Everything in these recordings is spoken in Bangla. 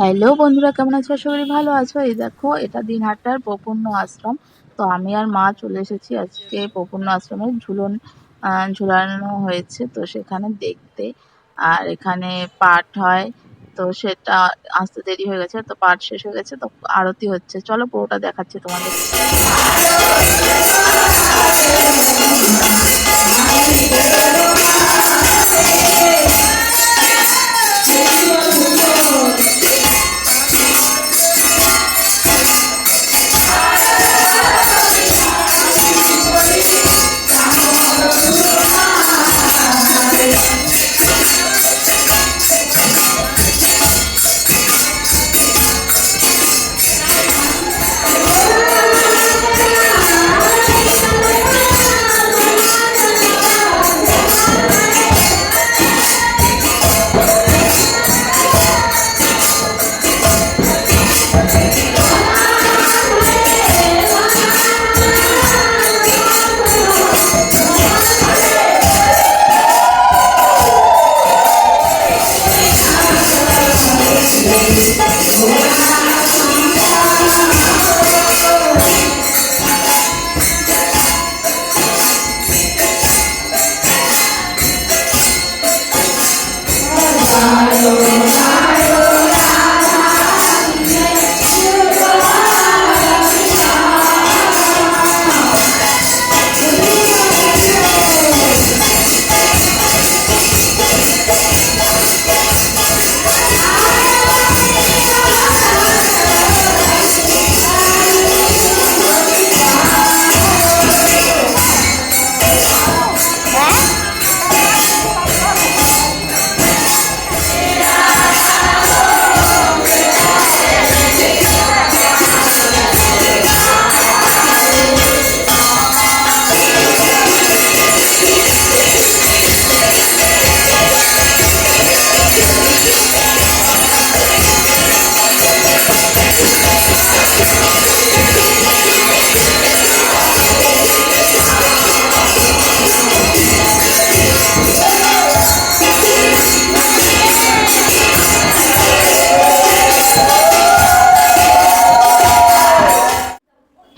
হ্যালো বন্ধুরা, কেমন আছো? আশা করি ভালো আছো। এই দেখো, এটা দিনহাটার প্রপূর্ণ আশ্রম। তো আমি আর মা চলে এসেছি আজকে প্রপূর্ণ আশ্রমে ঝুলানো হয়েছে তো সেখানে দেখতে। আর এখানে পাঠ হয়, তো সেটা আসতে দেরি হয়ে গেছে, তো পাঠ শেষ হয়ে গেছে, তো আরতি হচ্ছে। চলো পুরোটা দেখাচ্ছি তোমাদের।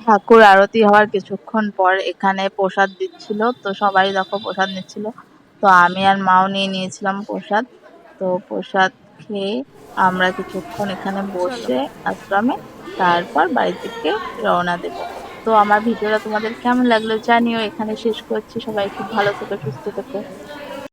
ঠাকুর আরতি হওয়ার কিছুক্ষণ পর এখানে প্রসাদ দিচ্ছিল, তো সবাই দেখো প্রসাদ নিচ্ছিল। তো আমি আর মাও নিয়ে নিয়েছিলাম প্রসাদ। তো প্রসাদ খেয়ে আমরা কিছুক্ষণ এখানে বসে আশ্রমে, তারপর বাড়ির দিকে রওনা দেব। তো আমার ভিডিওটা তোমাদের কেমন লাগলো জানিও। এখানে শেষ করছি। সবাই খুব ভালো থেকো, সুস্থ থেকো।